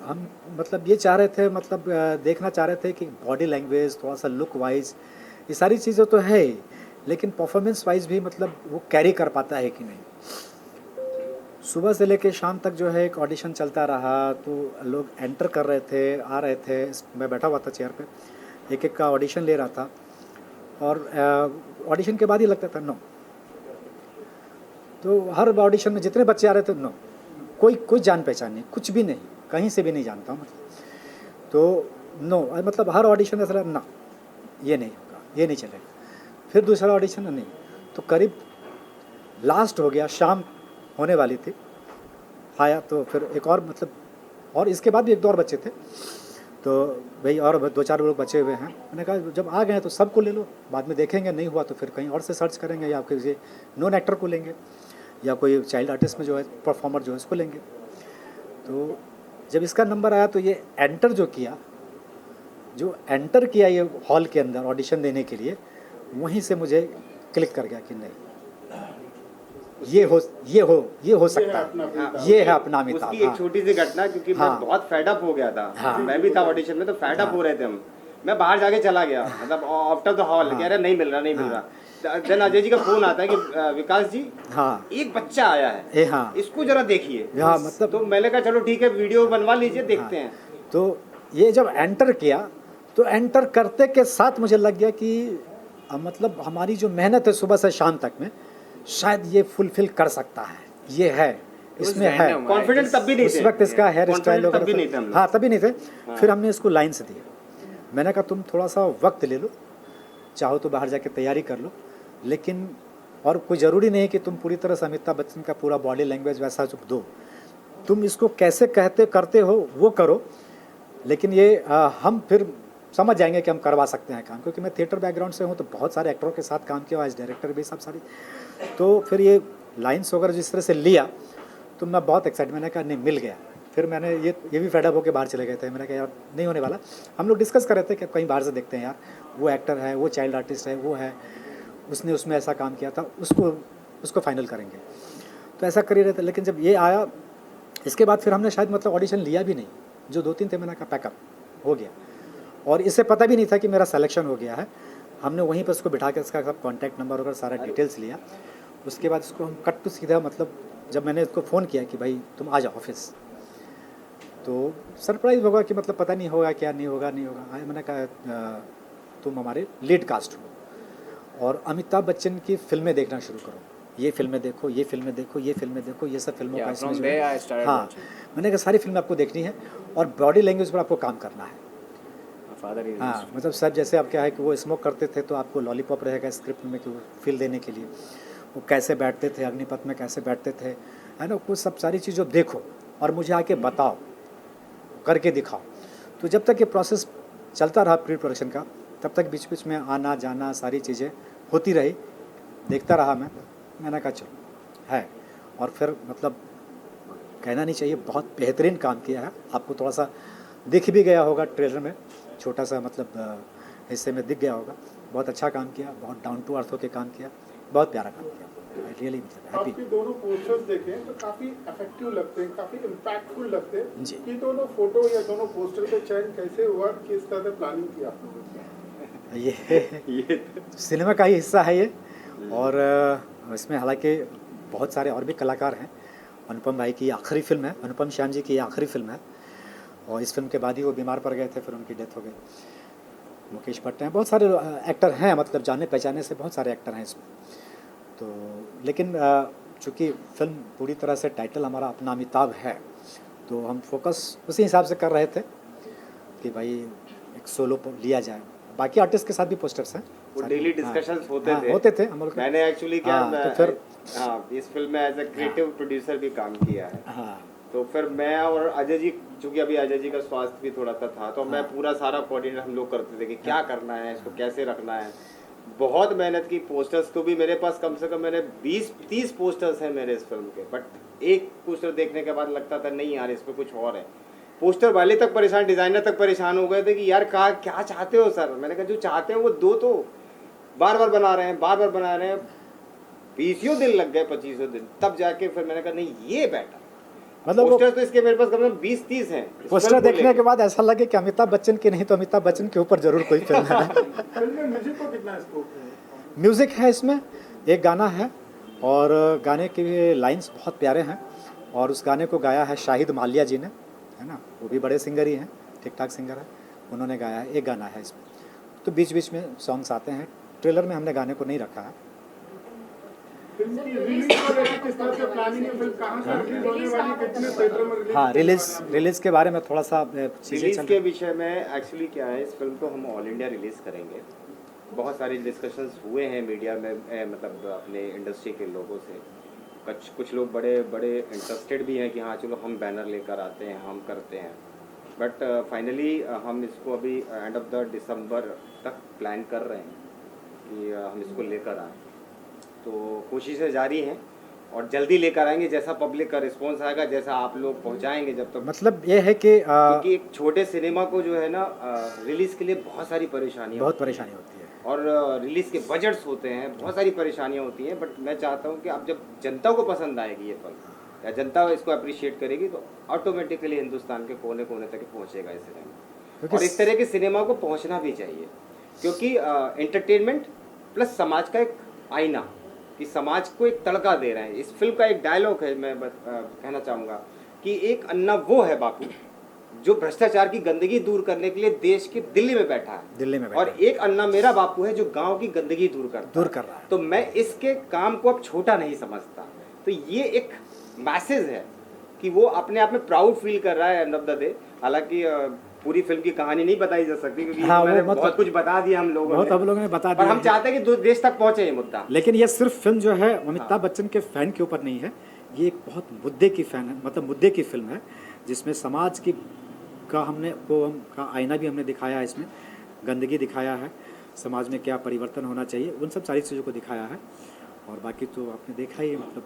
हम मतलब ये चाह रहे थे, मतलब देखना चाह रहे थे कि बॉडी लैंग्वेज, थोड़ा सा लुक वाइज, ये सारी चीज़ें तो है ही, लेकिन परफॉर्मेंस वाइज भी मतलब वो कैरी कर पाता है कि नहीं। सुबह से लेके शाम तक जो है एक ऑडिशन चलता रहा, तो लोग एंटर कर रहे थे, आ रहे थे, मैं बैठा हुआ था चेयर पे, एक एक का ऑडिशन ले रहा था, और ऑडिशन के बाद ही लगता था नो। तो हर ऑडिशन में जितने बच्चे आ रहे थे नो, कोई जान पहचान नहीं, कुछ भी नहीं, कहीं से भी नहीं जानता हूँ मतलब, तो नो, मतलब हर ऑडिशन ऐसा लगा ना, ये नहीं होगा, ये नहीं चलेगा। फिर दूसरा ऑडिशन नहीं, तो करीब लास्ट हो गया, शाम होने वाली थी, आया तो फिर एक और मतलब, और इसके बाद भी एक दो और बच्चे थे, तो भाई और 2-4 लोग बचे हुए हैं। मैंने कहा जब आ गए हैं तो सबको ले लो, बाद में देखेंगे, नहीं हुआ तो फिर कहीं और से सर्च करेंगे, या किसी नॉन एक्टर को लेंगे, या कोई चाइल्ड आर्टिस्ट में जो है परफॉर्मर जो है उसको लेंगे। तो जब इसका नंबर आया तो ये एंटर ये हॉल के अंदर ऑडिशन देने के लिए, वहीं से मुझे क्लिक कर गया कि नहीं, ये हो सकता है, ये है अपना अमिताभ। उसकी एक छोटी सी घटना, क्योंकि मैं बहुत फेड अप हो गया था, मैं भी था ऑडिशन में, तो फेड अप हो रहे थे हम, मैं बाहर जाके चला गया, मतलब आफ्टर द हॉल, कह रहे नहीं मिल रहा। देन अजय जी का फोन आता है कि विकास जी, एक बच्चा आया है, इसको जरा देखिए, मतलब, तो मैंने कहा चलो ठीक है, वीडियो बनवा लीजिए, देखते हैं। तो ये जब एंटर किया, तो एंटर करते के साथ मुझे लग गया कि मतलब हमारी जो मेहनत है सुबह से शाम तक में, शायद ये फुलफिल कर सकता है, ये है, इसमें है कॉन्फिडेंस। तब भी नहीं उस वक्त इसका हेयर स्टाइल तब भी नहीं थे। हाँ, तभी नहीं थे। फिर हमने इसको लाइन्स दिए, मैंने कहा तुम थोड़ा सा वक्त ले लो, चाहो तो बाहर जाके तैयारी कर लो, लेकिन और कोई ज़रूरी नहीं है कि तुम पूरी तरह से अमिताभ बच्चन का पूरा बॉडी लैंग्वेज वैसा जो दो, तुम इसको कैसे करते हो वो करो, लेकिन ये हम फिर समझ जाएंगे कि हम करवा सकते हैं काम, क्योंकि मैं थिएटर बैकग्राउंड से हूँ, तो बहुत सारे एक्टरों के साथ काम किया, एज डायरेक्टर भी सब सारी। तो फिर ये लाइन्स वगैरह जिस तरह से लिया, तो मैं बहुत एक्साइट, मैंने कहा नहीं मिल गया। फिर मैंने ये भी फेडअप होकर बाहर चले गए थे, मैंने कहा यार नहीं होने वाला। हम लोग डिस्कस कर रहे थे कि कहीं बाहर से देखते हैं यार, वो एक्टर है, वो चाइल्ड आर्टिस्ट है, वो है, उसने उसमें ऐसा काम किया था, उसको फाइनल करेंगे, तो ऐसा कर ही रहे थे। लेकिन जब ये आया, इसके बाद फिर हमने शायद मतलब ऑडिशन लिया भी नहीं, जो 2-3 थे, मैंने कहा पैकअप हो गया, और इससे पता भी नहीं था कि मेरा सिलेक्शन हो गया है। हमने वहीं पर उसको बिठा के इसका सब कॉन्टैक्ट नंबर वगैरह सारा डिटेल्स लिया। उसके बाद इसको हम कट टू सीधा, मतलब जब मैंने इसको फ़ोन किया कि भाई तुम आ जाओ ऑफिस, तो सरप्राइज़ होगा कि मतलब पता नहीं होगा क्या, नहीं होगा। मैंने कहा तुम हमारे लीड कास्ट हो, और अमिताभ बच्चन की फिल्में देखना शुरू करो, ये फिल्में देखो, ये फिल्में देखो, ये फिल्में देखो, ये सब फिल्मों का इसमें जो है। हाँ, मैंने कहा सारी फिल्में आपको देखनी है, और बॉडी लैंग्वेज पर आपको काम करना है। हाँ, मतलब सब जैसे अब क्या है कि वो स्मोक करते थे, तो आपको लॉलीपॉप रहेगा स्क्रिप्ट में कि वो फील देने के लिए, वो कैसे बैठते थे, अग्निपथ में कैसे बैठते थे, है ना, कुछ सब सारी चीज़ों देखो और मुझे आके बताओ, करके दिखाओ। तो जब तक ये प्रोसेस चलता रहा प्री प्रोडक्शन का, तब तक बीच बीच में आना जाना सारी चीज़ें होती रही, देखता रहा मैंने कहा चलो है। और फिर मतलब कहना नहीं चाहिए, बहुत बेहतरीन काम किया है। आपको थोड़ा सा दिख भी गया होगा ट्रेलर में, छोटा सा मतलब हिस्से में दिख गया होगा। बहुत अच्छा काम किया, बहुत डाउन टू अर्थ होकर काम किया, बहुत प्यारा काम किया, रियली मतलब आपके दोनों पोस्टर्स देखें तो काफ़ी इफेक्टिव लगते हैं, काफ़ी इम्पैक्टफुल लगते हैं जी। कि दोनों फोटो या दोनों पोस्टर पे चयन कैसे हुआ, किस तरह से प्लानिंग की आप लोगों ने? ये सिनेमा का ही हिस्सा है ये, और इसमें हालांकि बहुत सारे और भी कलाकार हैं। अनुपम भाई की आखिरी फिल्म है, अनुपम श्याम जी की आखिरी फिल्म है, और इस फिल्म के बाद ही वो बीमार पड़ गए थे, फिर उनकी डेथ हो गई। मुकेश भट्ट हैं, बहुत सारे एक्टर हैं, मतलब जाने पहचाने से बहुत सारे एक्टर हैं इसमें। तो लेकिन चूँकि फिल्म पूरी तरह से टाइटल हमारा अपना अमिताभ है, तो हम फोकस उसी हिसाब से कर रहे थे कि भाई एक सोलो लिया जाए। बाकी आर्टिस्ट के साथ भी पोस्टर्स हैं, वो डेली डिस्कशंस होते थे हम लोग। मैंने एक्चुअली क्या तो फिर इस फिल्म में एज ए क्रिएटिव प्रोड्यूसर भी काम किया है। हाँ, तो फिर मैं और अजय जी, चूंकि अभी अजय जी का स्वास्थ्य भी थोड़ा सा था, तो मैं पूरा सारा कोऑर्डिनेट हम लोग करते थे कि क्या करना है, इसको कैसे रखना है। बहुत मेहनत की। पोस्टर्स तो भी मेरे पास कम से कम मैंने 20-30 पोस्टर्स हैं मेरे इस फिल्म के, बट एक पोस्टर देखने के बाद लगता था नहीं यार इसमें कुछ और है। पोस्टर वाले तक परेशान, डिज़ाइनर तक परेशान हो गए थे कि यार क्या चाहते हो सर। मैंने कहा जो चाहते हैं वो दो, तो बार बार बना रहे हैं 20 दिन लग गए, 25 दिन, तब जाके फिर मैंने कहा नहीं ये बेटर। मतलब वो पोस्टर तो इसके मेरे पास कम से कम 20-30 हैं इस पोस्टर फिल्म को देखने लेके। के बाद ऐसा लगे कि अमिताभ बच्चन की नहीं तो अमिताभ बच्चन के ऊपर जरूर कोई फिल्म है। फिल्म में म्यूजिक को कितना स्कोप है? म्यूज़िक है इसमें, एक गाना है और गाने के लाइंस बहुत प्यारे हैं और उस गाने को गाया है शाहिद मालिया जी ने, है ना, वो भी बड़े सिंगर ही हैं, ठीक ठाक सिंगर है, उन्होंने गाया है। एक गाना है इसमें, तो बीच बीच में सॉन्ग्स आते हैं। ट्रेलर में हमने गाने को नहीं रखा है। फिल्म की रिलीज को लेकर किस तरह से प्लानिंग है? फिल्म कहाँ से रिलीज होने वाली है? कितने थिएटर में रिलीज? हाँ, रिलीज़ के बारे में थोड़ा सा चीज़ें रिलीज चल के विषय में एक्चुअली क्या है, इस फिल्म को हम ऑल इंडिया रिलीज करेंगे। बहुत सारे डिस्कशंस हुए हैं मीडिया में, मतलब अपने इंडस्ट्री के लोगों से। कुछ लोग बड़े बड़े इंटरेस्टेड भी हैं कि हाँ चलो हम बैनर लेकर आते हैं, हम करते हैं, बट फाइनली हम इसको अभी एंड ऑफ द दिसंबर तक प्लान कर रहे हैं कि हम इसको लेकर आएँ। तो कोशिशें जारी हैं और जल्दी लेकर आएंगे, जैसा पब्लिक का रिस्पॉन्स आएगा, जैसा आप लोग पहुंचाएंगे। जब तक मतलब ये है कि क्योंकि एक छोटे सिनेमा को जो है ना रिलीज के लिए बहुत सारी परेशानियाँ बहुत परेशानी होती है। और रिलीज के बजट्स होते हैं, बहुत सारी परेशानियाँ होती हैं। बट मैं चाहता हूँ कि अब जब जनता को पसंद आएगी ये फिल्म या जनता इसको अप्रिशिएट करेगी तो ऑटोमेटिकली हिंदुस्तान के कोने कोने तक पहुँचेगा ये सिनेमा। और इस तरह के सिनेमा को पहुँचना भी चाहिए, क्योंकि एंटरटेनमेंट प्लस समाज का एक आईना, कि समाज को एक तड़का दे रहे हैं। इस फिल्म का एक डायलॉग है, मैं कहना चाहूँगा कि एक अन्ना वो है बापू जो भ्रष्टाचार की गंदगी दूर करने के लिए देश के दिल्ली में बैठा है, दिल्ली में बैठा और एक अन्ना मेरा बापू है जो गांव की गंदगी दूर कर रहा है। तो मैं इसके काम को अब छोटा नहीं समझता। तो ये एक मैसेज है कि वो अपने आप में प्राउड फील कर रहा है एंड ऑफ द डे। हालांकि पूरी फिल्म की कहानी नहीं बताई जा सकती, क्योंकि हाँ, मैंने मतलब बहुत कुछ बता दिया हम लोगों बहुत अब लोगों ने बता और दिया। हम चाहते हैं कि देश तक पहुंचे ये मुद्दा। लेकिन ये सिर्फ फिल्म जो है अमिताभ बच्चन के फैन के ऊपर नहीं है, ये एक बहुत मुद्दे की फैन है, मतलब मुद्दे की फिल्म है, जिसमें समाज की का आईना भी हमने दिखाया है। इसमें गंदगी दिखाया है, समाज में क्या परिवर्तन होना चाहिए, उन सब सारी चीज़ों को दिखाया है। और बाकी तो आपने देखा ही है, मतलब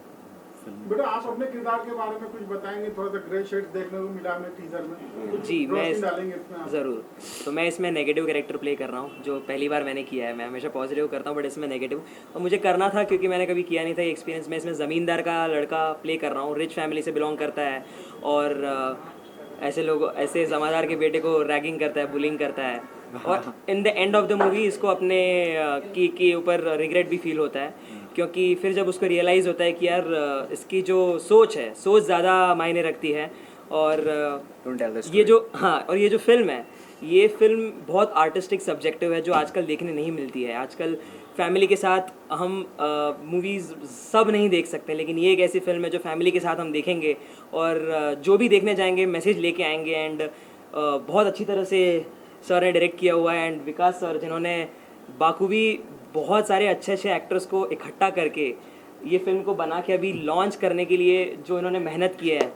फिल्म। बेटा आप अपने किरदार के बारे में कुछ बताएंगे? थोड़ा सा ग्रे शेड्स देखने को मिला हमें टीजर में। जी, मैं डालेंगे इसमें ज़रूर। तो मैं इसमें नेगेटिव कैरेक्टर प्ले कर रहा हूँ, जो पहली बार मैंने किया है। मैं हमेशा पॉजिटिव करता हूँ, बट इसमें नेगेटिव, और मुझे करना था क्योंकि मैंने कभी किया नहीं था ये एक्सपीरियंस। मैं इसमें ज़मींदार का लड़का प्ले कर रहा हूँ, रिच फैमिली से बिलोंग करता है और ऐसे जमादार के बेटे को रैगिंग करता है, बुलिंग करता है, और in the end of the movie इसको अपने के ऊपर रिग्रेट भी फील होता है, क्योंकि फिर जब उसको रियलाइज़ होता है कि यार इसकी जो सोच है, सोच ज़्यादा मायने रखती है। और ये जो फिल्म है, ये फिल्म बहुत आर्टिस्टिक सब्जेक्टिव है, जो आजकल देखने नहीं मिलती है। आजकल फैमिली के साथ हम मूवीज़ सब नहीं देख सकते, लेकिन ये एक ऐसी फिल्म है जो फैमिली के साथ हम देखेंगे और जो भी देखने जाएंगे मैसेज लेके आएंगे। एंड बहुत अच्छी तरह से सर ने डायरेक्ट किया हुआ है, एंड विकास सर जिन्होंने बाखूबी बहुत सारे अच्छे अच्छे एक्टर्स को इकट्ठा करके ये फिल्म को बना के अभी लॉन्च करने के लिए जो इन्होंने मेहनत की है,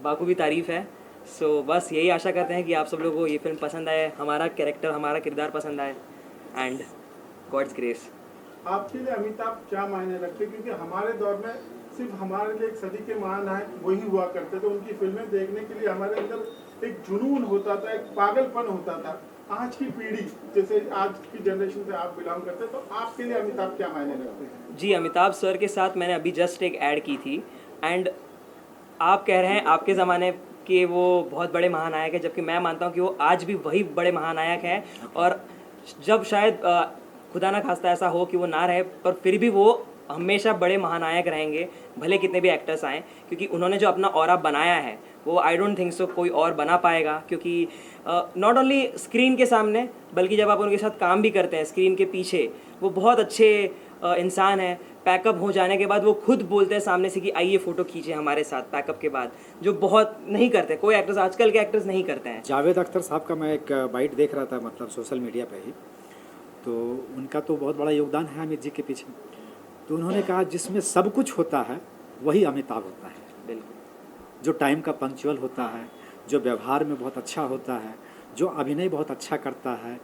बाखूबी तारीफ़ है। सो बस यही आशा करते हैं कि आप सब लोगों को ये फिल्म पसंद आए, हमारा कैरेक्टर, हमारा किरदार पसंद आए, एंड गॉड्स ग्रेस। आपके लिए अमिताभ क्या मायने रखते? क्योंकि हमारे दौर में सिर्फ हमारे लिए एक सदी के महानायक वही हुआ करते थे। उनकी फिल्में देखने के लिए हमारे अंदर एक जुनून होता था, एक पागलपन होता था। आज की पीढ़ी, जैसे आज की जनरेशन से आप बिलोंग करते हैं, तो आपके लिए अमिताभ क्या मायने रखते हैं? जी, अमिताभ सर के साथ मैंने अभी जस्ट एक ऐड की थी, एंड आप कह रहे हैं आपके ज़माने के वो बहुत बड़े महानायक है, जबकि मैं मानता हूँ कि वो आज भी वही बड़े महानायक हैं। और जब शायद खुदा ना खास्ता ऐसा हो कि वो ना रहे, पर फिर भी वो हमेशा बड़े महानायक रहेंगे, भले कितने भी एक्टर्स आएँ, क्योंकि उन्होंने जो अपना ऑरा बनाया है वो आई डोंट थिंक सो कोई और बना पाएगा। क्योंकि नॉट ओनली स्क्रीन के सामने, बल्कि जब आप उनके साथ काम भी करते हैं स्क्रीन के पीछे, वो बहुत अच्छे इंसान हैं। पैकअप हो जाने के बाद वो खुद बोलते हैं सामने से कि आइए फ़ोटो खींचे हमारे साथ पैकअप के बाद, जो बहुत नहीं करते, कोई एक्टर्स, आजकल के एक्टर्स नहीं करते हैं। जावेद अख्तर साहब का मैं एक बाइट देख रहा था, मतलब सोशल मीडिया पे ही, तो उनका तो बहुत बड़ा योगदान है अमित जी के पीछे। तो उन्होंने कहा जिसमें सब कुछ होता है वही अमिताभ होता है। बिल्कुल, जो टाइम का पंक्चुअल होता है, जो व्यवहार में बहुत अच्छा होता है, जो अभिनय बहुत अच्छा करता है,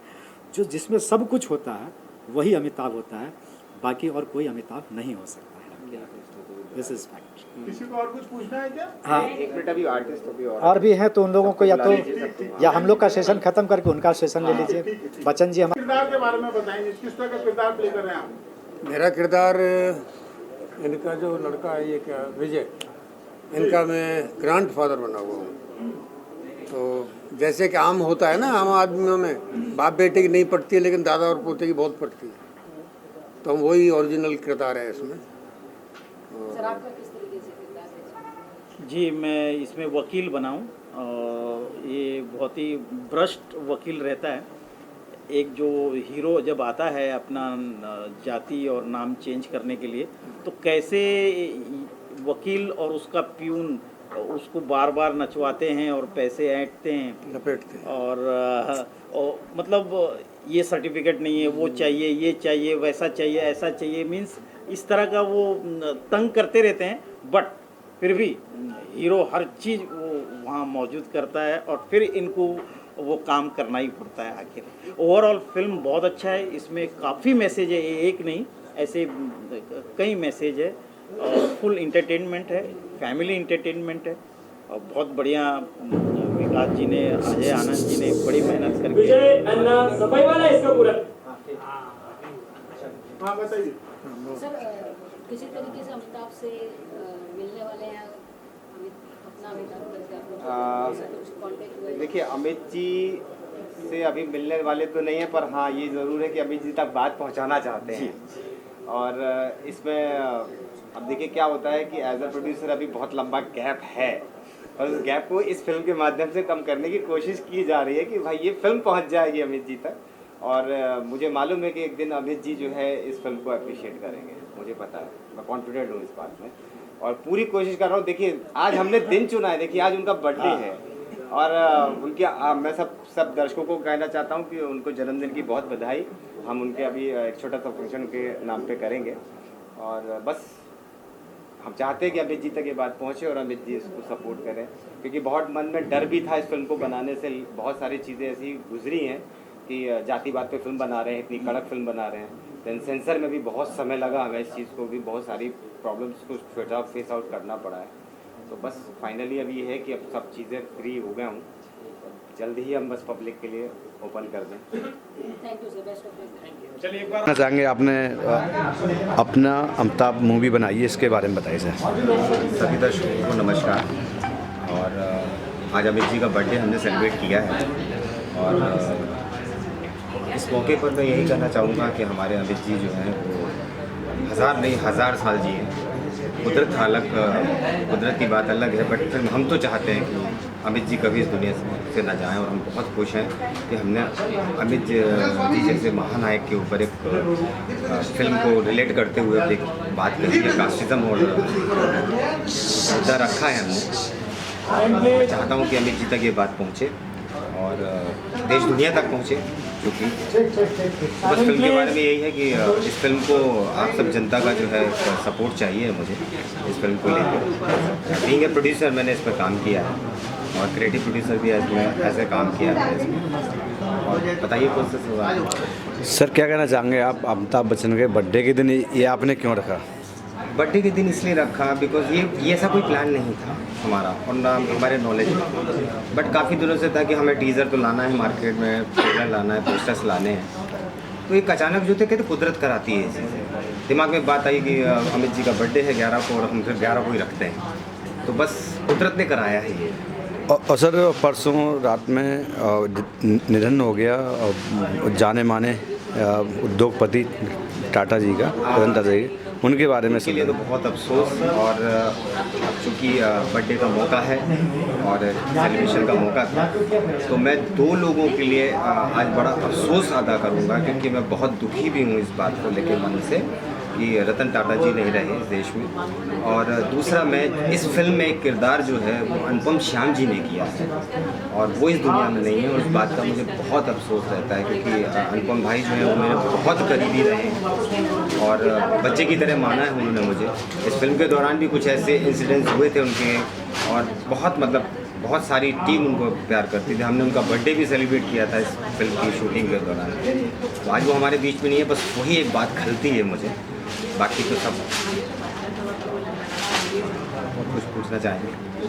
जो जिसमें सब कुछ होता है वही अमिताभ होता है, बाकी और कोई अमिताभ नहीं हो सकता है। This is fact. किसी को और कुछ पूछना है क्या? हाँ, एक मिनट, अभी आर्टिस्ट अभी और भी हैं, तो उन लोगों को या हम लोग का सेशन खत्म करके उनका सेशन ले लीजिए। बच्चन जी, हमारे किरदार के बारे में बताएंगे, किस तरह का किरदार प्ले कर रहे हैं आप? मेरा किरदार, इनका जो लड़का है ये क्या विजय, इनका मैं ग्रैंड फादर बना हुआ हूँ। तो जैसे कि आम होता है ना, आम आदमियों में बाप बेटे की नहीं पड़ती है, लेकिन दादा और पोते की बहुत पड़ती है। तो हम वही ओरिजिनल किरदार है इसमें। सर आपका किस तरीके से किरदार है? जी, मैं इसमें वकील बना हूँ और ये बहुत ही भ्रष्ट वकील रहता है। एक जो हीरो जब आता है अपना जाति और नाम चेंज करने के लिए, तो कैसे वकील और उसका प्यून उसको बार बार नचवाते हैं और पैसे ऐंठते हैं, लपेटते हैं। और मतलब ये सर्टिफिकेट नहीं है, वो चाहिए, ये चाहिए, वैसा चाहिए, ऐसा चाहिए, मीन्स इस तरह का वो तंग करते रहते हैं। बट फिर भी हीरो हर चीज़ वो वहाँ मौजूद करता है और फिर इनको वो काम करना ही पड़ता है आखिर। ओवरऑल फिल्म बहुत अच्छा है, इसमें काफ़ी मैसेज है, एक नहीं ऐसे कई मैसेज है और फुल इंटरटेनमेंट है, फैमिली इंटरटेनमेंट है और बहुत बढ़िया विकास जी ने, अजय आनंद जी ने बड़ी मेहनत करके सफाई वाला इसका पूरा। हाँ बताइए। सर किसी तरीके से अमिताभ से मिलने वाले हैं, अपना अमिताभ करके आप लोग कुछ कांटेक्ट हुआ है? देखिए, अमित जी से अभी मिलने वाले तो नहीं है, पर हाँ ये ज़रूर है कि अमित जी तक बात पहुंचाना चाहते हैं। और इसमें अब देखिए क्या होता है कि एज अ प्रोड्यूसर अभी बहुत लंबा गैप है और उस गैप को इस फिल्म के माध्यम से कम करने की कोशिश की जा रही है कि भाई ये फिल्म पहुंच जाएगी अमित जी तक। और मुझे मालूम है कि एक दिन अमित जी जो है इस फिल्म को अप्रिशिएट करेंगे, मुझे पता है, मैं कॉन्फिडेंट हूँ इस बात में और पूरी कोशिश कर रहा हूँ। देखिए आज हमने दिन चुना है, देखिए आज उनका बर्थडे है और उनके मैं सब दर्शकों को कहना चाहता हूँ कि उनको जन्मदिन की बहुत बधाई। हम उनके अभी एक छोटा सा फंक्शन के नाम पे करेंगे और बस हम चाहते हैं कि अमित जी तक ये बात पहुँचे और अमित जी इसको सपोर्ट करें, क्योंकि बहुत मन में डर भी था इस फिल्म को बनाने से। बहुत सारी चीज़ें ऐसी गुजरी हैं कि जातिवाद पे फिल्म बना रहे हैं, इतनी कड़क फिल्म बना रहे हैं, दैन सेंसर में भी बहुत समय लगा हमें, इस चीज़ को भी बहुत सारी प्रॉब्लम्स को फेस आउट करना पड़ा है। तो बस फाइनली अब ये है कि अब सब चीज़ें फ्री हो गया हूँ, जल्द ही हम बस पब्लिक के लिए ओपन कर दें। Thank you sir, best of luck. Thank you. चलिए एक बार कहना चाहेंगे आपने अपना अमिताभ मूवी बनाई है, इसके बारे में बताइए सर। सभी दर्शकों को नमस्कार। और आज अमित जी का बर्थडे हमने सेलिब्रेट किया है और इस मौके पर मैं यही कहना चाहूँगा कि हमारे अमित जी जो हैं वो हज़ार साल जिए। कुदरत की बात अलग है, बट फिर हम तो चाहते हैं कि अमित जी कभी इस दुनिया से ना जाएं और हम बहुत खुश हैं कि हमने अमित जी जैसे महानायक के ऊपर एक फिल्म को रिलेट करते हुए एक बात करी है, कास्टिज्म और मुद्दा रखा है हमने। मैं चाहता हूँ कि अमित जी तक ये बात पहुँचे और देश दुनिया तक पहुँचे, क्योंकि बस फिल्म के बारे में यही है कि इस फिल्म को आप सब जनता का जो है सपोर्ट चाहिए मुझे इस फिल्म को लेकर। बीइंग ए प्रोड्यूसर मैंने इस पर काम किया है और क्रिएटिव प्रोड्यूसर भी ऐसे काम किया है इसमें। और बताइए कौन सा सवाल सर, क्या कहना चाहेंगे आप अमिताभ बच्चन के बर्थडे के दिन ये आपने क्यों रखा? बर्थडे के दिन इसलिए रखा बिकॉज ये ऐसा कोई प्लान नहीं था हमारा और ना हमारे नॉलेज में, बट काफ़ी दिनों से था कि हमें टीज़र तो लाना है, मार्केट में ट्रेलर लाना है, पोस्टर्स लाने हैं। तो एक अचानक जो थे कहते कुदरत कराती है चीज़ें। दिमाग में बात आई कि अमित जी का बर्थडे है 11 को और हम फिर 11 को ही रखते हैं, तो बस कुदरत ने कराया है ये। और सर परसों रात में निधन हो गया जाने माने उद्योगपति टाटा जी का, रतन टाटा जी, उनके बारे में इसके लिए तो बहुत अफसोस। और चूँकि बर्थडे का मौका है और सेलिब्रेशन का मौका था, तो मैं 2 लोगों के लिए आज बड़ा अफसोस अदा करूँगा, क्योंकि मैं बहुत दुखी भी हूँ इस बात को लेकर मन से कि रतन टाटा जी नहीं रहे इस देश में। और दूसरा, मैं इस फिल्म में एक किरदार जो है वो अनुपम श्याम जी ने किया है और वो इस दुनिया में नहीं है, और उस बात का मुझे बहुत अफसोस रहता है, क्योंकि अनुपम भाई जो है वो मेरे बहुत करीबी रहे हैं और बच्चे की तरह माना है उन्होंने मुझे। इस फिल्म के दौरान भी कुछ ऐसे इंसिडेंट्स हुए थे उनके और बहुत सारी टीम उनको प्यार करती थी। हमने उनका बर्थडे भी सेलिब्रेट किया था इस फिल्म की शूटिंग के दौरान। तो आज वो हमारे बीच में नहीं है, बस वही एक बात खलती है मुझे, बाकी तो सब कुछ पूछना चाहेंगे।